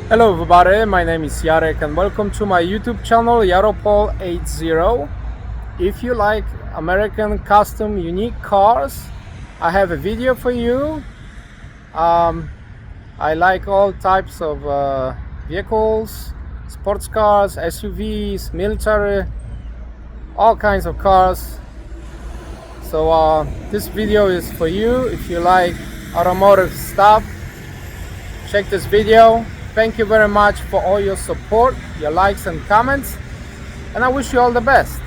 Hello everybody, my name is Jarek and welcome to my YouTube channel Yaropol80. If you like American custom unique cars, I have a video for you. I like all types of vehicles, sports cars, SUVs, military, all kinds of cars. So this video is for you. If you like automotive stuff, check this video. Thank you very much for all your support, your likes and comments, and I wish you all the best.